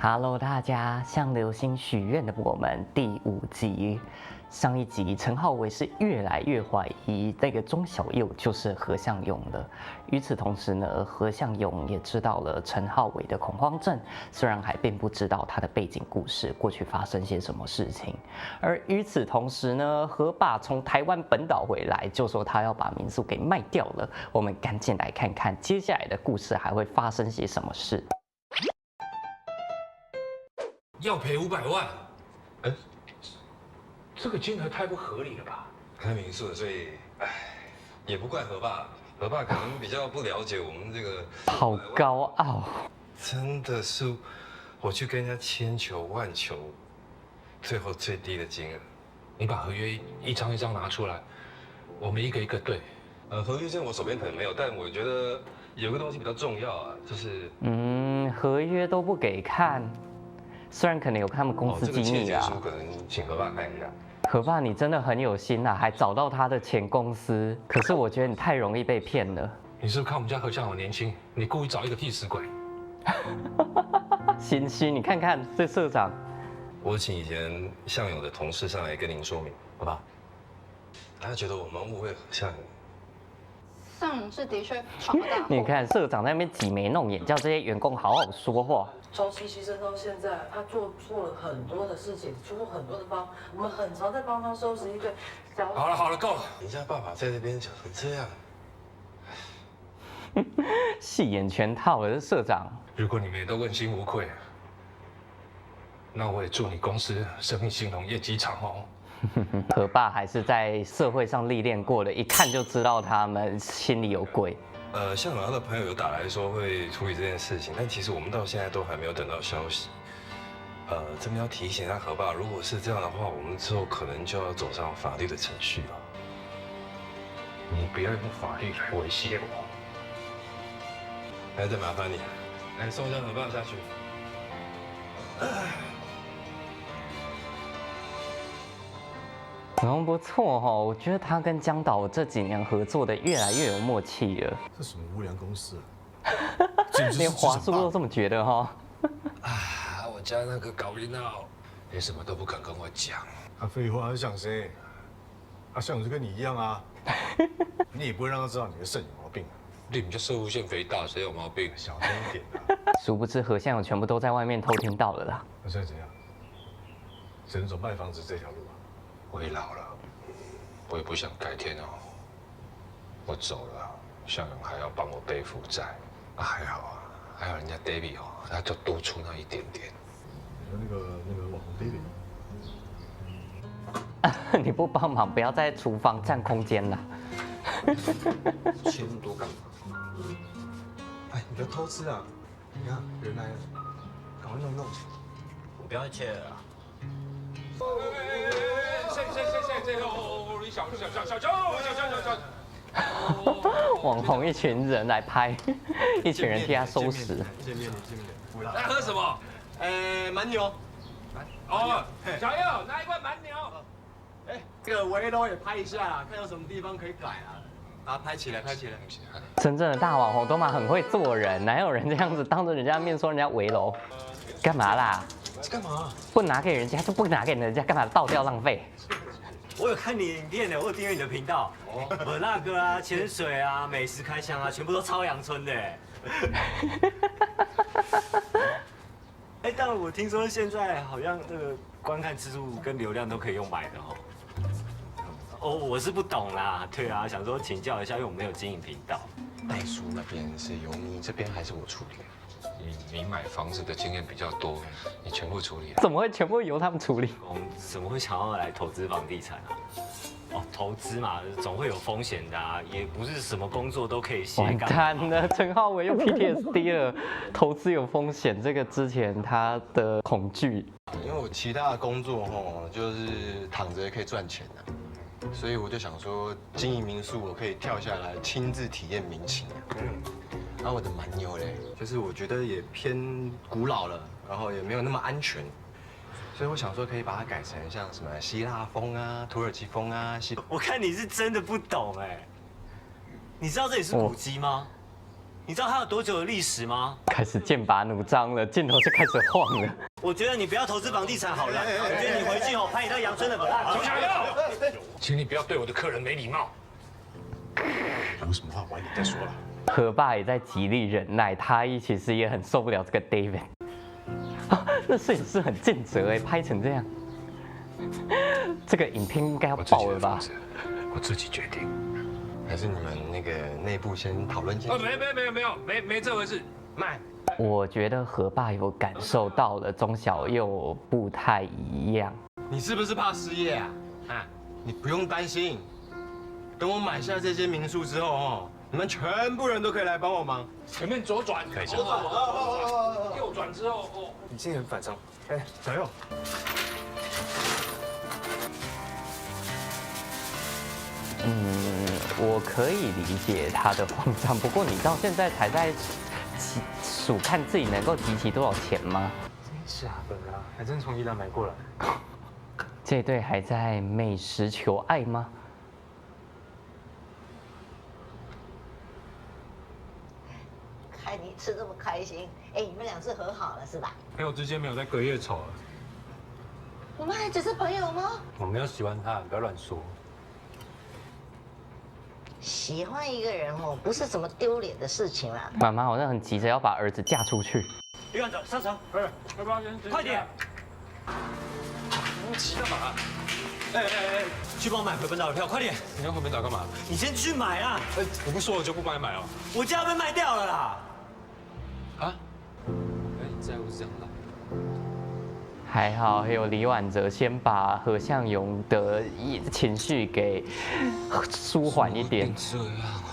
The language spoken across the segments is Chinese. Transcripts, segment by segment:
Hello，大家，向流星许愿的我们第5集。上一集陈浩维是越来越怀疑那个钟小佑就是何相勇了。与此同时呢，何相勇也知道了陈浩维的恐慌症，虽然还并不知道他的背景故事，过去发生些什么事情。而与此同时呢，何爸从台湾本岛回来，就说他要把民宿给卖掉了。我们赶紧来看看接下来的故事还会发生些什么事。要赔500万，这个金额太不合理了吧？开民宿的，所以，也不怪何爸，何爸可能比较不了解我们这个。好高傲，真的是，我去跟人家千求万求，最后最低的金额。你把合约一张一张拿出来，我们一个一个对。合约现在我手边可能没有，但我觉得有个东西比较重要啊，就是合约都不给看，虽然可能有他们公司机密啊。这个切结书可能请何爸看一下。何爸，你真的很有心啊，还找到他的前公司。可是我觉得你太容易被骗了。你是不是看我们家何相勇年轻，你故意找一个替死鬼？心虚，你看看这社长。我请以前向勇的同事上来跟您说明，好吧？他觉得我们误会何向勇。向勇是的确闯了大祸。你看社长在那边挤眉弄眼，叫这些员工好好说话。从实习生到现在，他做错了很多的事情，出过很多的包，我们很常在帮他收拾一堆小。好了，够了。人家爸爸在这边讲成这样，戏演全套了，这社长。如果你们也都问心无愧，那我也祝你公司生意兴隆，业绩长哦。何爸还是在社会上历练过的，一看就知道他们心里有鬼。向勇他的朋友有打来说会处理这件事情，但其实我们到现在都还没有等到消息。这边要提醒一下何爸，如果是这样的话，我们之后可能就要走上法律的程序了。你不要用法律来威胁我。来，再麻烦你，来送一下何爸下去。好像不错哈，我觉得他跟江导这几年合作的越来越有默契了。这什么无良公司啊？连华叔都这么觉得哈。我家那个高一闹，连什么都不肯跟我讲。废话，他想谁？向勇就跟你一样啊，你也不会让他知道你的肾有毛病。你们家射物腺肥大，谁有毛病？小心一点啊！殊不知何相勇全部都在外面偷听到了啦。那现在怎样？只能走卖房子这条路啊。我也老了，我也不想改天我走了，向勇还要帮我背负债。还好啊，还有人家 David 他就多出那一点点。那个网红 David。你不帮忙，不要在厨房占空间啦。切那么多干嘛？你不要偷吃啊！你看人来了，赶快弄。不要切了啊！网红一群人来拍，一群人替他收拾。见面。来喝什么？蛮牛。小佑拿一罐蛮牛。这个围楼也拍一下，看有什么地方可以改啊。拍起来。真正的大网红都嘛很会做人，哪有人这样子当着人家面说人家围楼？干嘛啦？干嘛？不拿给人家就不拿给人家，干嘛倒掉浪费？我有看你影片的，我有订阅你的频道。我那个啊，潜水啊，美食开箱啊，全部都超阳春的。但我听说现在好像这个观看次数跟流量都可以用买的我是不懂啦，对啊，想说请教一下，因为我没有经营频道。代书那边是由你这边还是我处理？你买房子的经验比较多，你全部处理了。怎么会全部由他们处理？我们怎么会想要来投资房地产啊？投资嘛，总会有风险的啊，也不是什么工作都可以斜完杠。蛋了，陈浩维又 PTSD 了。投资有风险，这个之前他的恐惧。因为我其他的工作就是躺着也可以赚钱的，所以我就想说经营民宿，我可以跳下来亲自体验民情。然后我的蛮牛嘞，就是我觉得也偏古老了，然后也没有那么安全，所以我想说可以把它改成像什么希腊风啊、土耳其风啊。我看你是真的不懂哎，你知道这里是古迹吗？你知道它有多久的历史吗？开始剑拔弩张了，镜头就开始晃了。我觉得你不要投资房地产好了，我觉得你回去拍你到阳春的本。从小佑，请你不要对我的客人没礼貌。有什么话晚点再说了。何爸也在极力忍耐，他其实也很受不了这个 David。啊，那摄影师很尽责哎，拍成这样，这个影片应该要爆了吧？我自己决定。还是你们那个内部先讨论清楚。没这回事。慢。我觉得何爸有感受到了钟小佑不太一样。你是不是怕失业啊？你不用担心，等我买下这间民宿之后哦，你们全部人都可以来帮我忙。前面左转，可以左转，右转之后哦。你今天很反常。小佑，我可以理解他的慌张，不过你到现在才在数看自己能够集齐多少钱吗？真假的啦，还真从宜兰买过来。这对还在美食求爱吗？看你吃这么开心，哎，你们俩是和好了是吧？朋友之间没有在隔夜仇了。你们还只是朋友吗？我没有喜欢他，不要乱说。喜欢一个人哦，不是什么丢脸的事情啦。妈妈好像很急着要把儿子嫁出去。李馆长上车，要不要先？快点！你急干嘛？去帮我买回本岛的票，快点！你要回本岛干嘛？你先去买啊！我不说了就不帮你买哦。我家被卖掉了啦！啊？你在乎是这样的。还好，还有李婉哲先把何向勇的情绪给舒缓一点。这样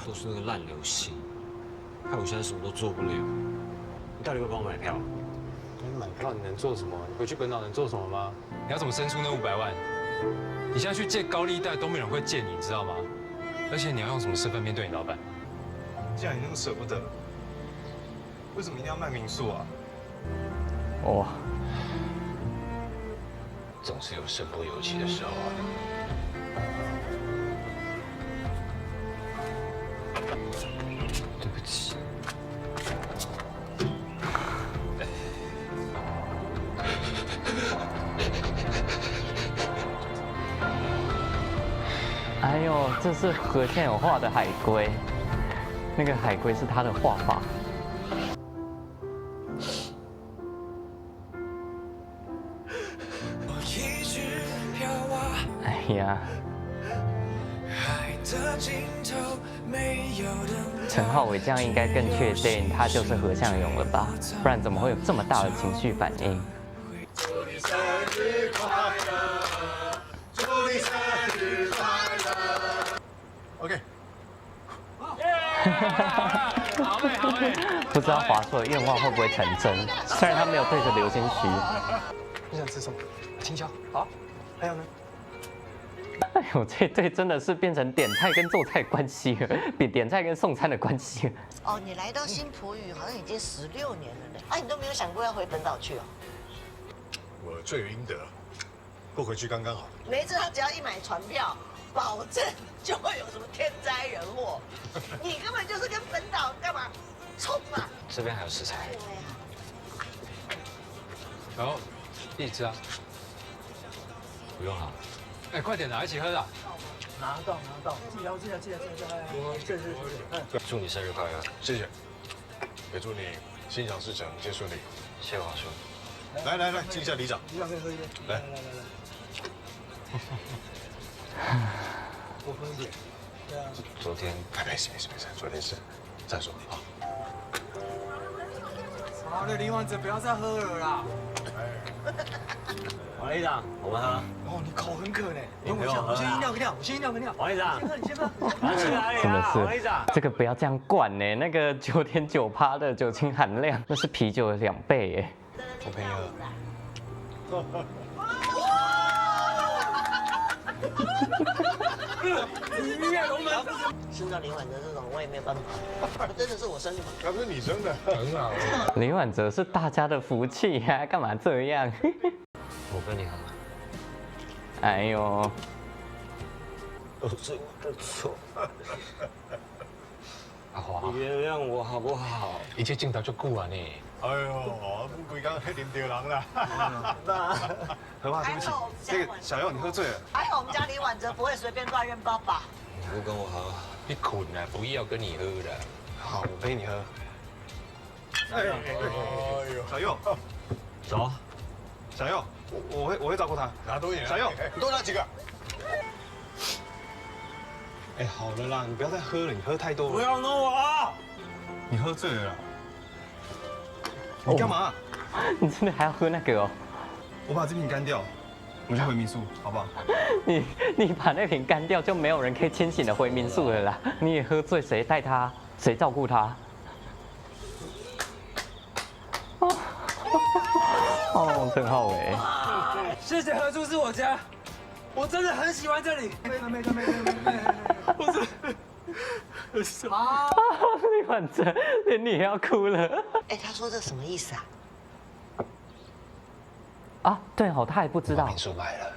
都是那个烂流星，害我现在什么都做不了。你到底会帮我买票？你买票你能做什么？你回去本岛能做什么吗？你要怎么生出那500万？你现在去借高利贷都没有人会借你，你知道吗？而且你要用什么身份面对你老板？既然你那么舍不得，为什么一定要卖民宿啊？哇！总是有身不由己的时候啊。对不起。哎呦，这是何先有画的海龟，那个海龟是他的画法。哎呀，陈浩伟这样应该更确定他就是何向勇了吧？不然怎么会有这么大的情绪反应？祝你生日快乐，祝你生日快乐。OK。好嘞，好嘞。不知道华硕的愿望会不会成真？虽然他没有对着流星许。你想吃什么？青椒。好。还有呢？哎呦，这对真的是变成点菜跟做菜关系了，比点菜跟送餐的关系了。哦，你来到新埔屿好像已经16年了呢。哎，你都没有想过要回本岛去哦？我罪有应得，不回去刚刚好。每一次他只要一买船票，保证就会有什么天灾人祸。你根本就是跟本岛干嘛冲啊？这边还有食材。然后，一只啊。不用了。哎，快点拿，一起喝啦！拿到，记得，祝你生日快乐！谢谢，也祝你心想事成，一切顺利。谢谢王叔。来，敬一下里长。里长可以喝一杯。来。多喝一点。对啊。昨天，没事，昨天是，再说啊。好了，林王子不要再喝了啦。王里长，我们喝。哦，你口很渴呢。我先饮料跟料。王里长，你先喝。去哪里真的啊？王里长，这个不要这样灌呢，那个9.9%的酒精含量，那是啤酒的2倍耶。我陪你喝。生到林婉哲这种，我也没有办法。真的是我生的吗？那不是你生的，很好。林婉哲是大家的福气呀，干嘛这样？我跟你喝。哎呦，都是我的错。阿华，你原谅我好不好？一切镜头就久啊呢。哎呦，我规工喝啉着人啦。何爸，对不起，这个小佑你喝醉了。还好我们家李婉哲不会随便乱认爸爸。你不跟我好，你困了，不要跟你喝了。好，我陪你喝。哎呦，小佑，走。小佑，我会照顾他。拿多一点。小佑，你多拿几个。哎，好了啦，你不要再喝了，你喝太多了。不要弄我啊！你喝醉了啦。你干嘛？你真的还要喝那个哦？我把这瓶干掉，我们去回民宿，好不好？你把那瓶干掉，就没有人可以清醒的回民宿了啦。你也喝醉，谁带他？谁照顾他？哦，陈浩伟，谢谢合租是我家，我真的很喜欢这里。没，我真的。啊！李婉哲，连你也要哭了。哎，他说这什么意思啊？啊，对哦，他还不知道。民宿卖了。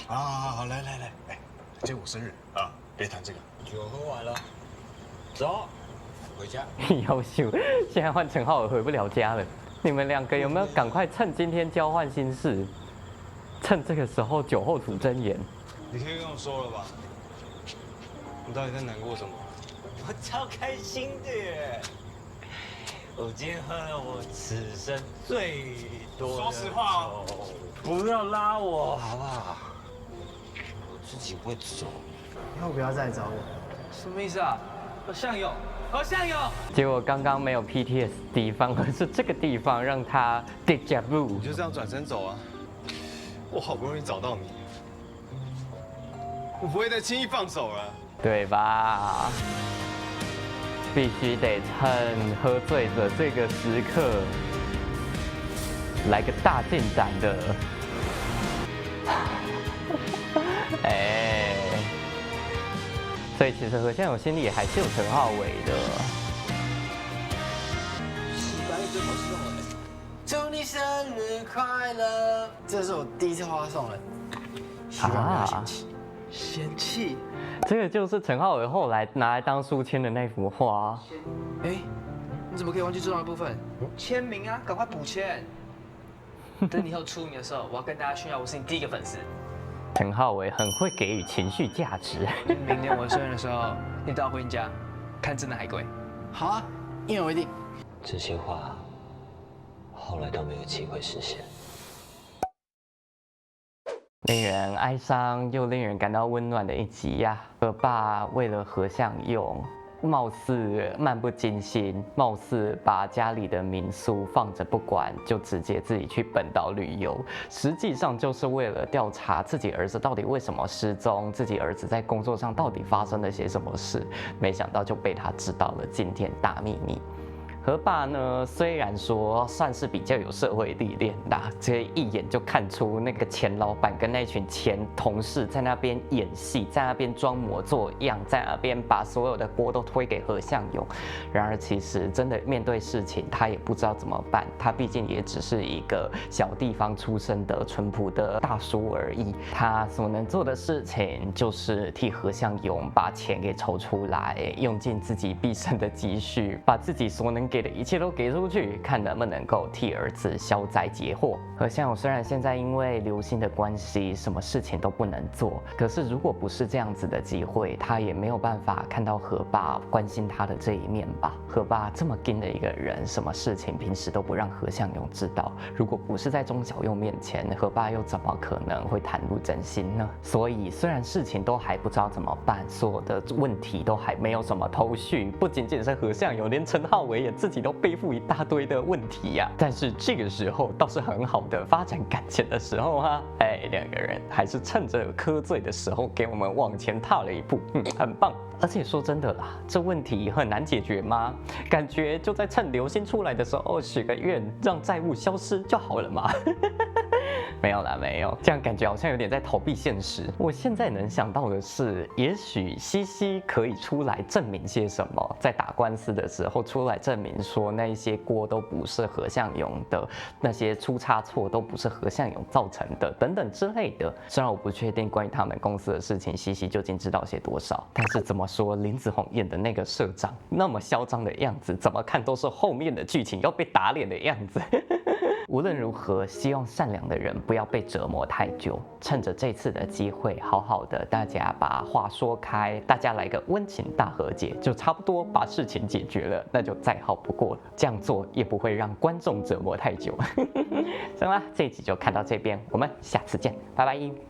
好，来，哎，今天我生日啊，别谈这个。酒喝完了，走，回家。优秀，现在换陈浩尔回不了家了。你们两个有没有赶快趁今天交换心事？趁这个时候酒后吐真言。你可以跟我说了吧？你到底在难过什么？我超开心的耶！我今天喝了我此生最多的酒。说实话哦，不要拉我好不好？我自己会走。以后不要再找我。什么意思啊？何相友，何相友。结果刚刚没有 PTSD，反而是这个地方让他 déjà vu。你就这样转身走啊！我好不容易找到你，我不会再轻易放手了。对吧？必须得趁喝醉的这个时刻，来个大进展的。哎，所以其实何相友心里也还是有陈浩伟的。祝你生日快乐！这是我第一次花送人，希望不要嫌弃。嫌弃？这个就是陈浩伟后来拿来当书签的那幅画。哎，你怎么可以忘记重要的部分？签名啊，赶快补签。等你以后出名的时候，我要跟大家炫耀我是你第一个粉丝。陈浩伟很会给予情绪价值。明年我生日的时候，你带我回你家看真的海龟。好啊，一言为定。这些话后来都没有机会实现。令人哀伤又令人感到温暖的一集呀！何爸为了何相用，貌似漫不经心，貌似把家里的民宿放着不管，就直接自己去本岛旅游，实际上就是为了调查自己儿子到底为什么失踪，自己儿子在工作上到底发生了些什么事，没想到就被他知道了惊天大秘密。何爸呢，虽然说算是比较有社会历练啦，这一眼就看出那个前老板跟那群前同事在那边演戏，在那边装模作样，在那边把所有的锅都推给何相勇。然而其实真的面对事情，他也不知道怎么办。他毕竟也只是一个小地方出身的淳朴的大叔而已。他所能做的事情就是替何相勇把钱给筹出来，用尽自己毕生的积蓄，把自己所能给的一切都给出去，看能不能够替儿子消灾解惑。何相勇虽然现在因为刘星的关系，什么事情都不能做，可是如果不是这样子的机会，他也没有办法看到何爸关心他的这一面吧。何爸这么硬的一个人，什么事情平时都不让何相勇知道，如果不是在钟小佑面前，何爸又怎么可能会袒露真心呢？所以虽然事情都还不知道怎么办，所有的问题都还没有什么头绪，不仅仅是何相勇，连陈浩伟也自己都背负一大堆的问题呀。但是这个时候倒是很好的发展感情的时候哈，两个人还是趁着喝醉的时候给我们往前踏了一步，很棒。而且说真的啦，这问题很难解决吗？感觉就在趁刘星出来的时候许个愿，让债务消失就好了嘛。没有啦，没有，这样感觉好像有点在逃避现实。我现在能想到的是，也许西西可以出来证明些什么，在打官司的时候出来证明说那一些锅都不是何相勇的，那些出差错都不是何相勇造成的，等等之类的。虽然我不确定关于他们公司的事情，西西究竟知道些多少，但是怎么说，林子宏演的那个社长那么嚣张的样子，怎么看都是后面的剧情要被打脸的样子。无论如何，希望善良的人不要被折磨太久。趁着这次的机会，好好的大家把话说开，大家来个温情大和解，就差不多把事情解决了，那就再好不过了。这样做也不会让观众折磨太久。行啦，这一集就看到这边，我们下次见，拜拜。